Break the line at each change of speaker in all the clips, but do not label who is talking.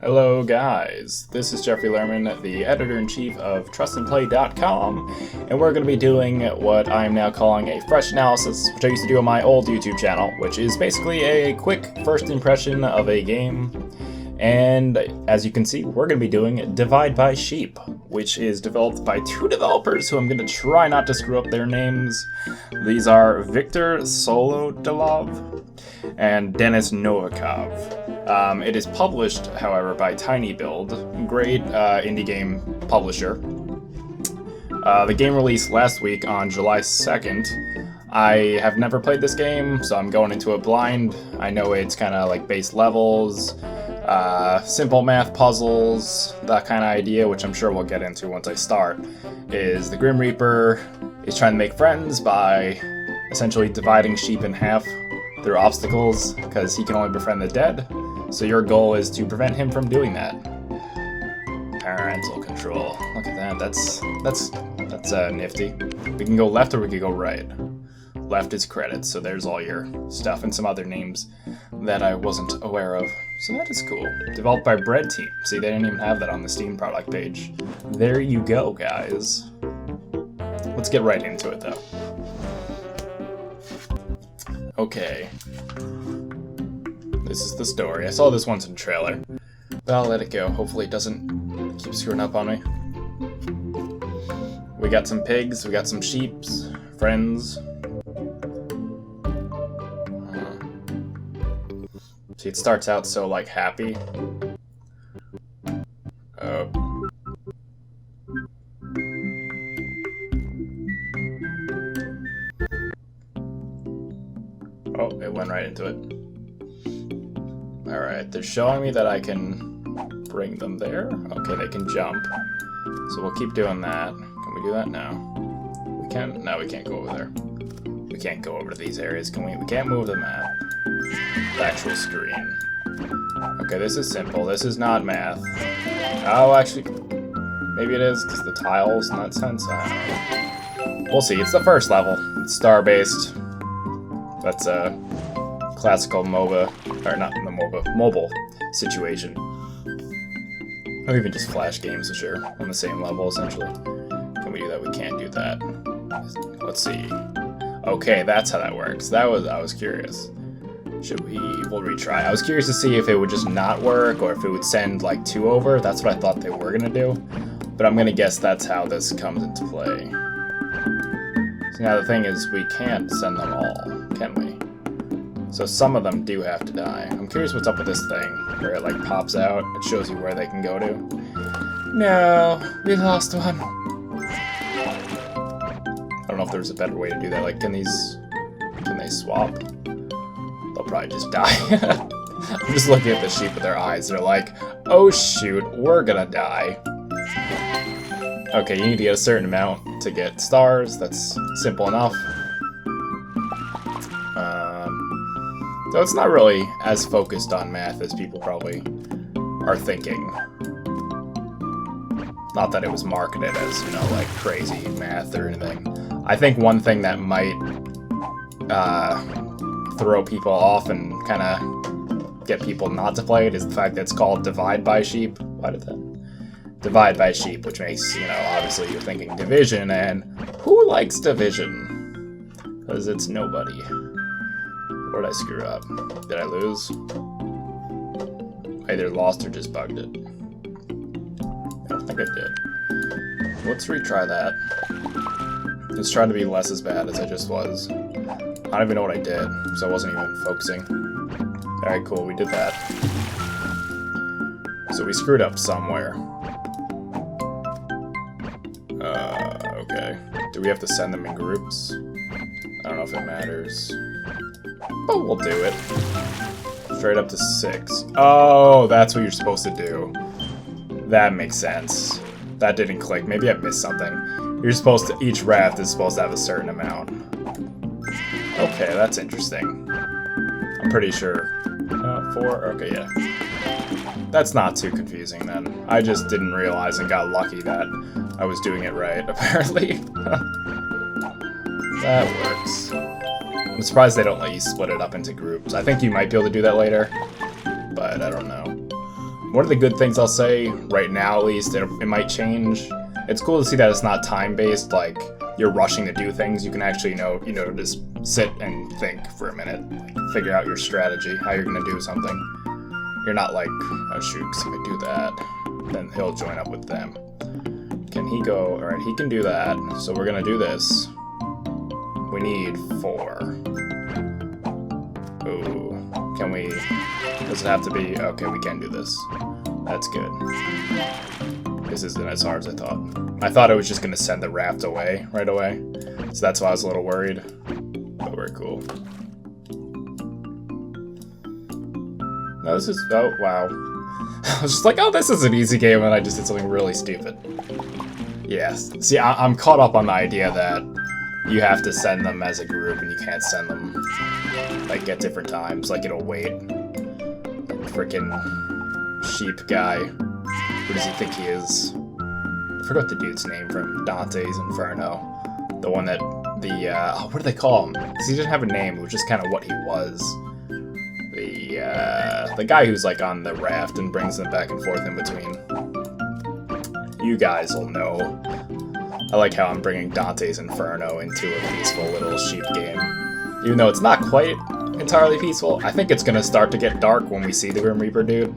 Hello guys, this is Jeffrey Lerman, the editor-in-chief of trustandplay.com, and we're going to be doing what I'm now calling a fresh analysis, which I used to do on my old YouTube channel, which is basically a quick first impression of a game. And as you can see, we're going to be doing Divide by Sheep, which is developed by two developers who I'm going to try not to screw up their names. These are Viktor Solodilov and Denis Novikov. It is published, however, by tinyBuild, great indie game publisher. The game released last week on July 2nd. I have never played this game, so I'm going into it blind. I know it's kind of like base levels, simple math puzzles, that kind of idea, which I'm sure we'll get into once I start. Is the Grim Reaper is trying to make friends by essentially dividing sheep in half through obstacles, because he can only befriend the dead. So your goal is to prevent him from doing that. Parental control. Look at that. That's nifty. We can go left or we can go right. Left is credits, so there's all your stuff and some other names that I wasn't aware of. So that is cool. Developed by Bread Team. See, they didn't even have that on the Steam product page. There you go, guys. Let's get right into it, though. Okay. This is the story. I saw this once in the trailer, but I'll let it go. Hopefully it doesn't keep screwing up on me. We got some pigs, we got some sheeps, friends. See, it starts out so, like, happy. Oh, it went right into it. Alright, they're showing me that I can bring them there. Okay, they can jump. So we'll keep doing that. Can we do that now? We can? No, we can't go over there. We can't go over to these areas, can we? We can't move the map. The actual screen. Okay, this is simple. This is not math. Oh, actually, maybe it is, because the tiles in that sense. I don't know. We'll see. It's the first level. It's star-based. That's a classical MOBA, or not the MOBA, mobile situation. Or even just Flash games, which are on the same level, essentially. Can we do that? We can't do that. Let's see. Okay, that's how that works. I was curious. We'll retry. I was curious to see if it would just not work, or if it would send, like, two over. That's what I thought they were gonna do. But I'm gonna guess that's how this comes into play. So now the thing is, we can't send them all, can we? So some of them do have to die. I'm curious what's up with this thing, where it like pops out, it shows you where they can go to. No, we lost one. I don't know if there's a better way to do that. Like, can they swap? They'll probably just die. I'm just looking at the sheep with their eyes. They're like, oh shoot, we're gonna die. Okay, you need to get a certain amount to get stars. That's simple enough. So it's not really as focused on math as people probably are thinking. Not that it was marketed as, you know, like crazy math or anything. I think one thing that might throw people off and kind of get people not to play it is the fact that it's called Divide by Sheep. Why did that? Divide by Sheep, which makes, you know, obviously you're thinking division, and who likes division? Because it's nobody. Where did I screw up? Did I lose? I either lost or just bugged it. I don't think I did. Let's retry that. Let's try to be less as bad as I just was. I don't even know what I did, because I wasn't even focusing. Alright, cool, we did that. So we screwed up somewhere. Okay. Do we have to send them in groups? I don't know if it matters. But we'll do it. Straight up to 6. Oh, that's what you're supposed to do. That makes sense. That didn't click. Maybe I missed something. You're supposed to, each raft is supposed to have a certain amount. Okay, that's interesting. I'm pretty sure. 4? Okay, yeah. That's not too confusing then. I just didn't realize and got lucky that I was doing it right, apparently. That works. I'm surprised they don't let you split it up into groups. I think you might be able to do that later, but I don't know. one of the good things I'll say, right now at least, it might change. It's cool to see that it's not time-based, like you're rushing to do things. You can actually, just sit and think for a minute, figure out your strategy, how you're gonna do something. You're not like, oh shoot, 'cause if I do that, then he'll join up with them. Can he go? Alright, he can do that. So we're gonna do this. We need 4. Ooh. Can we... Does it have to be... Okay, we can do this. That's good. This isn't as hard as I thought. I thought it was just gonna send the raft away right away. So that's why I was a little worried. But we're cool. No, this is... Oh, wow. I was just like, oh, this is an easy game, and I just did something really stupid. Yes. See, I'm caught up on the idea that you have to send them as a group, and you can't send them, like, at different times. Like, it'll wait. Frickin' sheep guy. Who does he think he is? I forgot the dude's name from Dante's Inferno. The one that, what do they call him? Because he didn't have a name, it was just kind of what he was. The guy who's, like, on the raft and brings them back and forth in between. You guys will know. I like how I'm bringing Dante's Inferno into a peaceful little sheep game. Even though it's not quite entirely peaceful, I think it's gonna start to get dark when we see the Grim Reaper dude.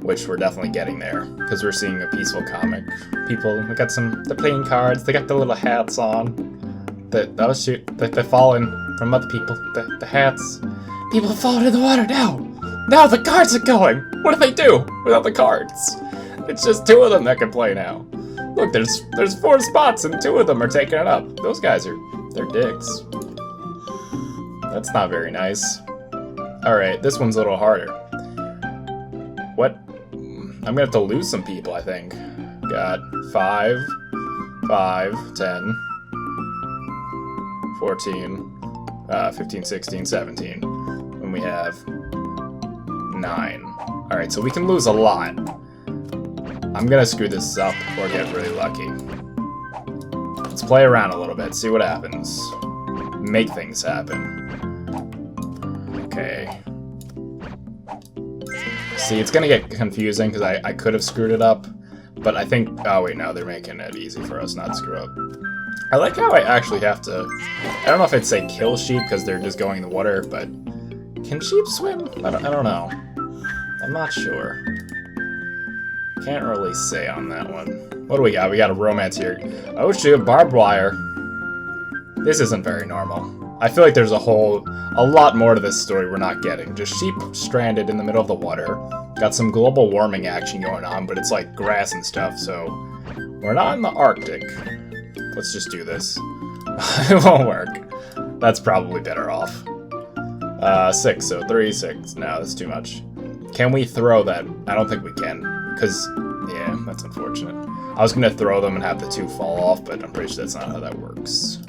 Which we're definitely getting there, because we're seeing a peaceful comic. People, we got they're playing cards, they got the little hats on. Oh shoot, they're falling from other people, the hats. People have fallen in the water now! Now the cards are going! What do they do without the cards? It's just 2 of them that can play now. Look, there's 4 spots and 2 of them are taking it up. Those guys they're dicks. That's not very nice. Alright, this one's a little harder. What? I'm gonna have to lose some people, I think. Got 5, 10, 14, 15, 16, 17. And we have 9. Alright, so we can lose a lot. I'm gonna screw this up or get really lucky. Let's play around a little bit, see what happens. Make things happen. Okay. See, it's gonna get confusing because I could have screwed it up, but I think... Oh wait, no, they're making it easy for us not to screw up. I like how I actually have to... I don't know if I'd say kill sheep because they're just going in the water, but... Can sheep swim? I don't know. I'm not sure. Can't really say on that one. What do we got? We got a romance here. Oh shoot, barbed wire. This isn't very normal. I feel like there's a lot more to this story we're not getting. Just sheep stranded in the middle of the water. Got some global warming action going on, but it's like grass and stuff, so... We're not in the Arctic. Let's just do this. It won't work. That's probably better off. 6, so 3, 6. No, that's too much. Can we throw that? I don't think we can. Because, yeah, that's unfortunate. I was gonna throw them and have the 2 fall off, but I'm pretty sure that's not how that works.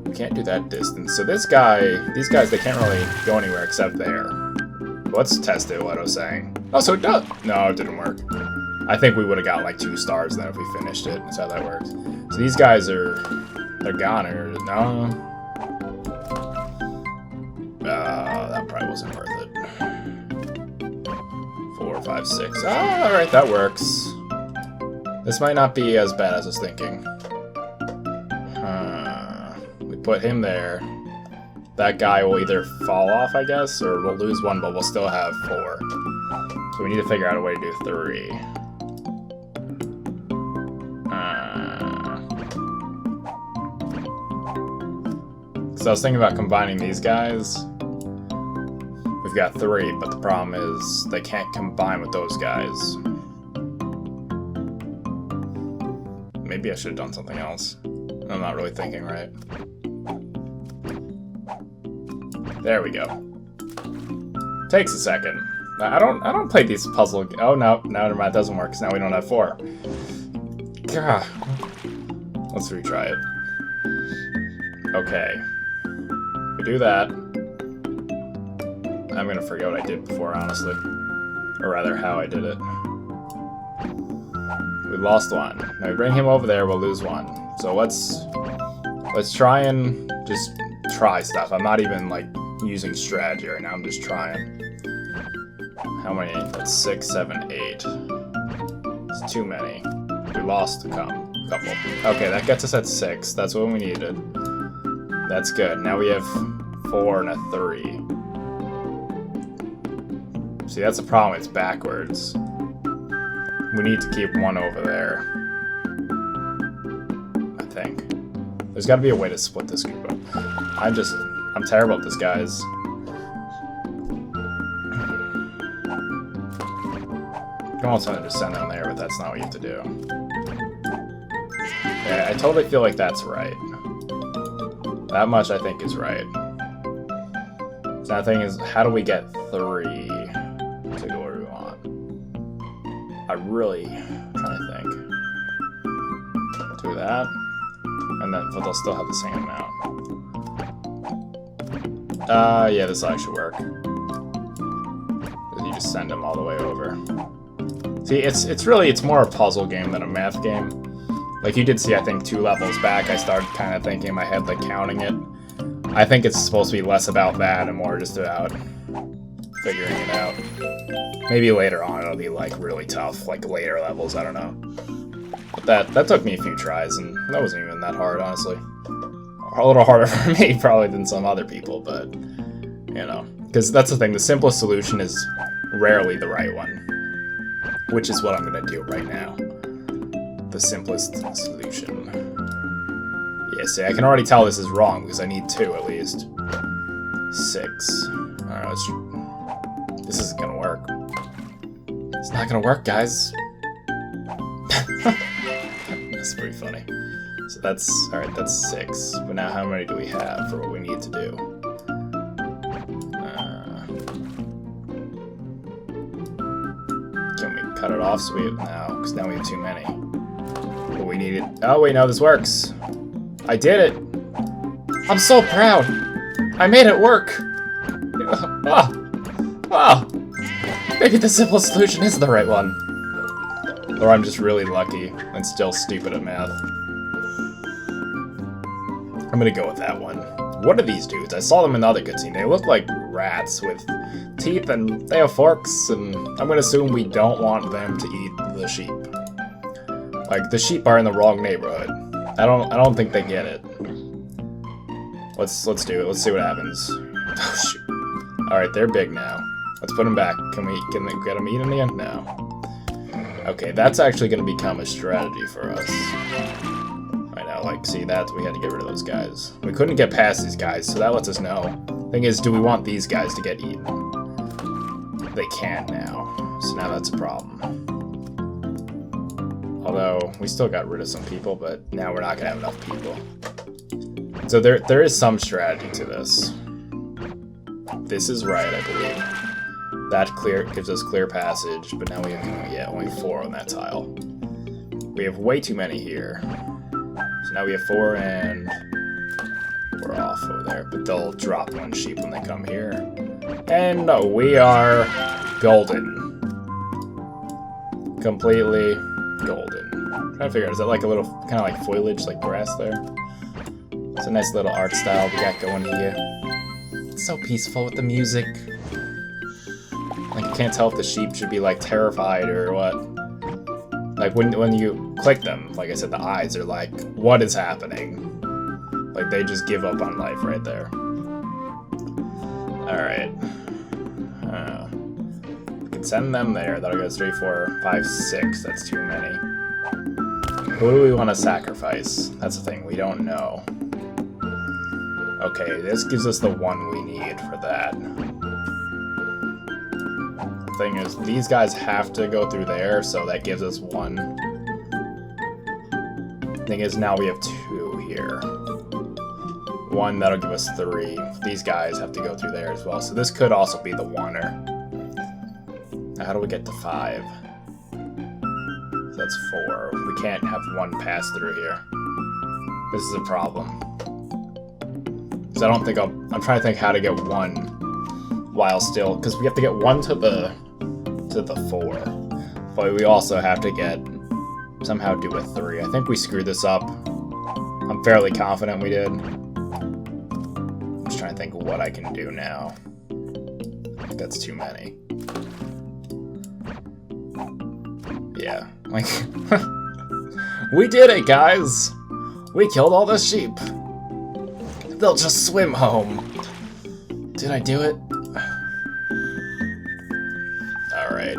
We can't do that distance. So these guys, they can't really go anywhere except there. Let's test it, what I was saying. Oh, so it does. No, it didn't work. I think we would have got like 2 stars then if we finished it. That's how that works. So these guys they're goners. No. That probably wasn't worth it. 4, 5, 6. Oh, alright, that works. This might not be as bad as I was thinking. We put him there. That guy will either fall off, I guess, or we'll lose 1, but we'll still have 4. So we need to figure out a way to do 3. So I was thinking about combining these guys. We've got 3, but the problem is they can't combine with those guys. Maybe I should have done something else. I'm not really thinking right. There we go. Takes a second. I don't play these puzzle. Oh no, never mind. It doesn't work. Cause now we don't have 4. Gah. Let's retry it. Okay. We do that. I'm gonna forget what I did before, honestly. Or rather, how I did it. We lost 1. Now we bring him over there, we'll lose 1. So let's try and just try stuff. I'm not even, like, using strategy right now, I'm just trying. How many? That's 6, 7, 8. It's too many. We lost a couple. Okay, that gets us at 6. That's what we needed. That's good. Now we have 4 and a 3. See, that's the problem. It's backwards. We need to keep one over there. I think. There's got to be a way to split this group up. I'm terrible at this, guys. I almost wanted to send them there, but that's not what you have to do. Yeah, I totally feel like that's right. That much I think is right. So the thing is, how do we get 3 to go where we want? I'm trying to think. Do that, and then, but they'll still have the same amount. Yeah, this will actually work. You just send them all the way over. See, it's more a puzzle game than a math game. Like you did see, I think 2 levels back, I started kind of thinking in my head, like counting it. I think it's supposed to be less about that and more just about figuring it out. Maybe later on it'll be like really tough, like later levels, I don't know. But that took me a few tries, and that wasn't even that hard, honestly. A little harder for me probably than some other people, but you know, because that's the thing, the simplest solution is rarely the right one. Which is what I'm going to do right now. The simplest solution. Yeah, see, I can already tell this is wrong, because I need 2 at least. 6. Alright, this isn't going to work. It's not going to work, guys. That's pretty funny. So that's, alright, that's 6. But now how many do we have for what we need to do? Cut it off, so we have now, because now we have too many. But we need it. Oh wait, no, this works. I did it. I'm so proud. I made it work. Wow. Maybe the simplest solution is the right one. Or I'm just really lucky and still stupid at math. I'm gonna go with that one. What are these dudes? I saw them in the other cutscene. They look like rats with teeth, and they have forks, and I'm gonna assume we don't want them to eat the sheep. Like, the sheep are in the wrong neighborhood. I don't think they get it. Let's do it. Let's see what happens. Oh shoot. Alright, they're big now. Let's put them back. Can we get them eaten again? No. Okay, that's actually gonna become a strategy for us. I know, like, see that? We had to get rid of those guys. We couldn't get past these guys, so that lets us know. Thing is, do we want these guys to get eaten? They can now, so now that's a problem. Although, we still got rid of some people, but now we're not gonna have enough people. So there is some strategy to this. This is right, I believe. That gives us clear passage, but now we have only 4 on that tile. We have way too many here. So now we have 4 and we're off over there, but they'll drop 1 sheep when they come here. And no, we are golden. Completely golden. I'm trying to figure out, is that like a little, kind of like foliage, like grass there? It's a nice little art style we got going here. It's so peaceful with the music. Like, I can't tell if the sheep should be like terrified or what. Like when you click them, like I said, the eyes are like, what is happening? Like they just give up on life right there. Alright. We can send them there. That'll go 3, 4, 5, 6. That's too many. Who do we want to sacrifice? That's the thing, we don't know. Okay, this gives us the 1 we need for that. The thing is, these guys have to go through there, so that gives us 1. Thing is, now we have 2 here. 1, that'll give us 3. These guys have to go through there as well, so this could also be the 1er. Now, how do we get to 5? So that's 4. We can't have 1 pass through here. This is a problem. Because I don't think I'm trying to think how to get 1 while still, because we have to get 1 to the 4. But we also have to somehow do a 3. I think we screwed this up. I'm fairly confident we did. I'm just trying to think of what I can do now. I think that's too many. Yeah, like, we did it, guys! We killed all the sheep. They'll just swim home. Did I do it? Alright.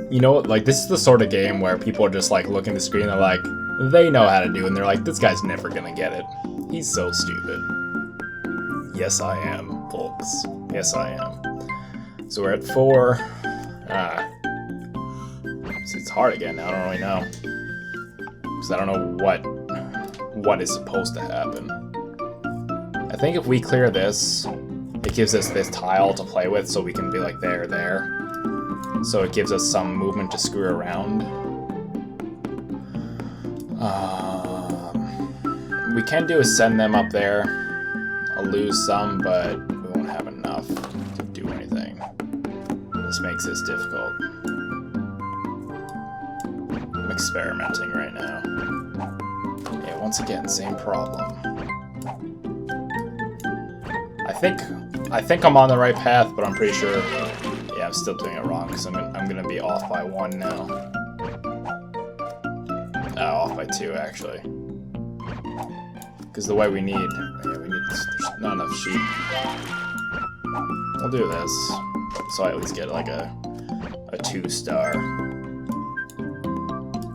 You know what, like, this is the sort of game where people are just, like, looking at the screen and they're like, they know how to do it, and they're like, this guy's never gonna get it. He's so stupid. Yes, I am, folks. Yes, I am. So we're at 4. It's hard again. I don't really know. Because I don't know what is supposed to happen. I think if we clear this, it gives us this tile to play with, so we can be like there. So it gives us some movement to screw around. We can do is send them up there. I'll lose some, but we won't have enough to do anything. This makes this difficult. I'm experimenting right now. Yeah, once again, same problem. I think I'm on the right path, but I'm pretty sure. Yeah, I'm still doing it wrong because I'm gonna be off by 1 now. Off by 2 actually. Because the way there's not enough sheep. We'll do this, so I at least get like a 2-star.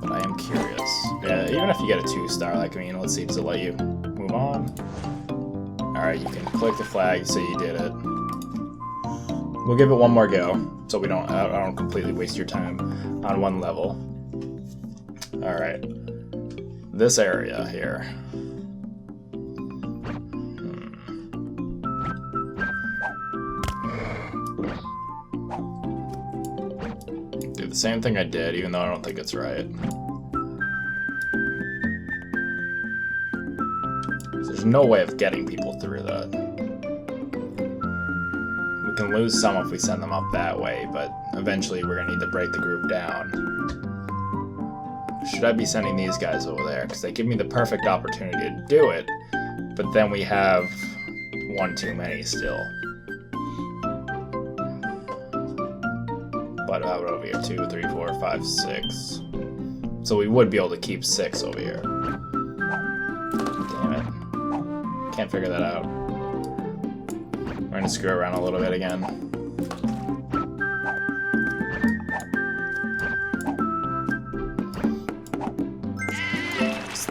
But I am curious. Yeah, even if you get a 2-star, like, I mean, let's see, does it let you move on? Alright, you can click the flag, so you did it. We'll give it one more go, so I don't completely waste your time on one level. Alright. This area here. Do the same thing I did, even though I don't think it's right. There's no way of getting people through that. We can lose some if we send them up that way, but eventually we're gonna need to break the group down. Should I be sending these guys over there? Because they give me the perfect opportunity to do it, but then we have 1 too many still. But how about over here? 2, 3, 4, 5, 6. So we would be able to keep 6 over here. Damn it. Can't figure that out. We're gonna screw around a little bit again.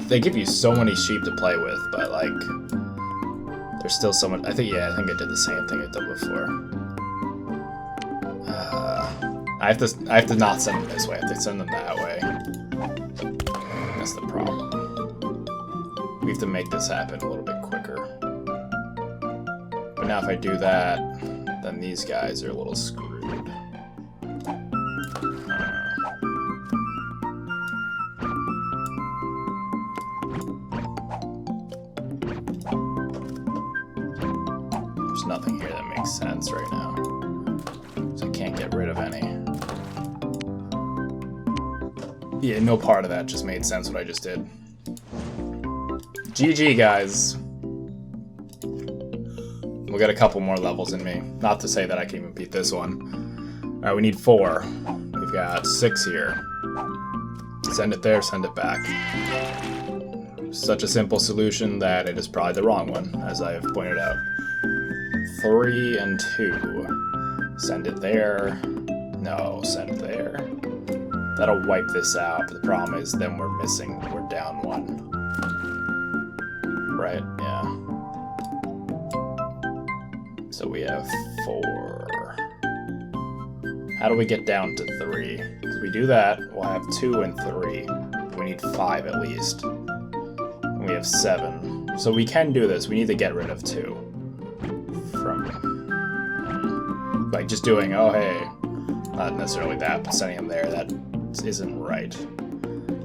They give you so many sheep to play with, but like, there's still so much. I think I did the same thing I did before. I have to not send them this way. I have to send them that way. That's the problem. We have to make this happen a little bit quicker. But now if I do that, then these guys are a little screwed. There's nothing here that makes sense right now. So I can't get rid of any. Yeah, no part of that just made sense what I just did. GG, guys. We'll get a couple more levels in me. Not to say that I can even beat this one. Alright, we need 4. We've got 6 here. Send it there, send it back. Such a simple solution that it is probably the wrong one, as I have pointed out. 3 and 2. Send it there. No, send it there. That'll wipe this out, but the problem is then we're down 1. Right, yeah. So we have 4. How do we get down to 3? If we do that, we'll have 2 and 3. We need 5 at least. And we have 7. So we can do this. We need to get rid of 2. Like just doing, oh hey, not necessarily that, but sending them there, that isn't right.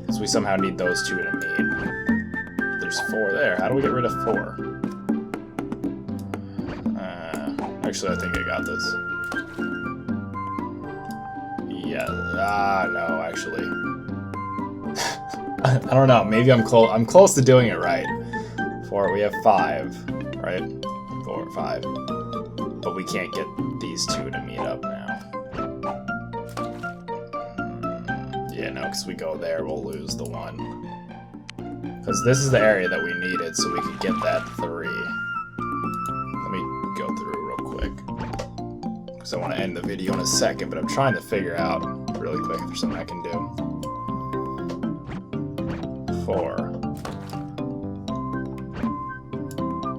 Because we somehow need those 2 to meet. There's 4 there. How do we get rid of 4? Actually, I think I got this. Yeah. No, actually. I don't know. Maybe I'm close. I'm close to doing it right. 4. We have 5, right? 4, 5. But we can't get these 2 to meet up now. Yeah, no, because we go there, we'll lose the 1. Because this is the area that we needed, so we could get that 3. Let me go through real quick. Because I want to end the video in a second, but I'm trying to figure out really quick if there's something I can do. 4.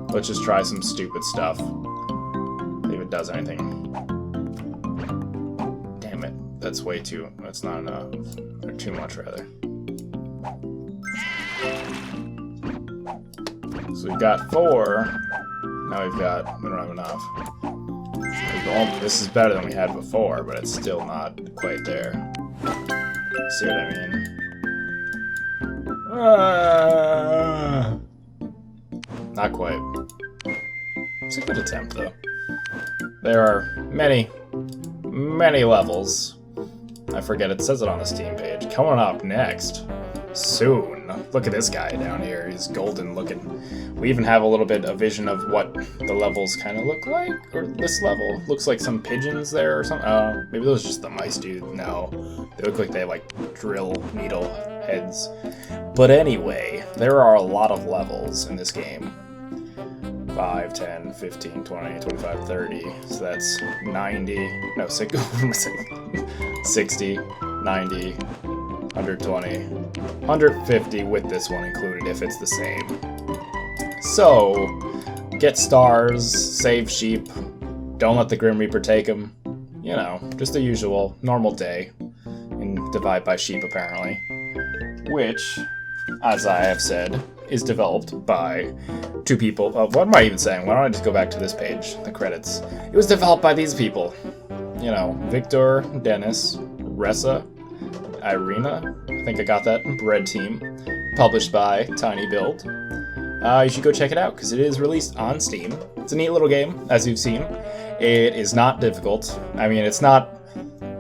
Let's just try some stupid stuff. See if it does anything. Damn it. That's way too... That's not enough. Or too much, rather. So we've got 4. Now we don't have enough. This is better than we had before, but it's still not quite there. See what I mean? Not quite. It's a good attempt, though. There are many levels. I forget, it says it on the Steam page. Coming up next, soon. Look at this guy down here. He's golden looking. We even have a little bit of vision of what the levels kind of look like. Or this level looks like some pigeons there or something. Oh, maybe those are just the mice, dude. No. They look like they have like drill needle heads. But anyway, there are a lot of levels in this game. 5, 10, 15, 20, 25, 30. So that's 90. No, 60, 90, 120, 150 with this one included if it's the same. So, get stars, save sheep, don't let the Grim Reaper take them. You know, just the usual, normal day. And divide by sheep, apparently. Which, as I have said, is developed by 2 people. What am I even saying? Why don't I just go back to this page, the credits. It was developed by these people. You know, Victor, Dennis, Ressa, Irina, I think I got that, Red Team. Published by tinyBuild. You should go check it out, because it is released on Steam. It's a neat little game, as you've seen. It is not difficult. I mean, it's not...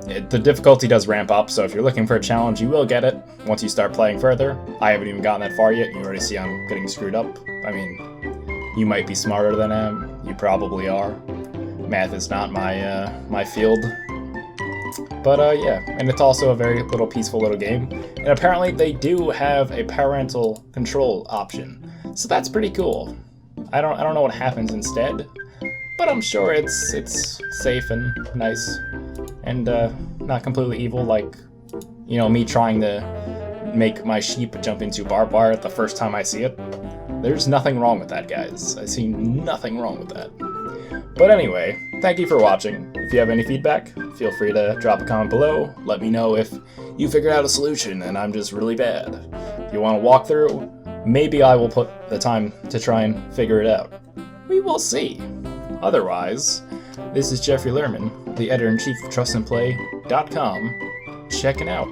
the difficulty does ramp up, so if you're looking for a challenge, you will get it once you start playing further. I haven't even gotten that far yet. You already see I'm getting screwed up. I mean, you might be smarter than I am. You probably are. Math is not my field. But yeah, and it's also a very little peaceful little game. And apparently they do have a parental control option. So that's pretty cool. I don't know what happens instead, but I'm sure it's safe and nice and not completely evil like, you know, me trying to make my sheep jump into barbed wire the first time I see it. There's nothing wrong with that, guys. I see nothing wrong with that. But anyway, thank you for watching. If you have any feedback, feel free to drop a comment below. Let me know if you figured out a solution and I'm just really bad. If you want to walk through, maybe I will put the time to try and figure it out. We will see. Otherwise, this is Jeffrey Lerman, the editor-in-chief of TrustandPlay.com, checking out.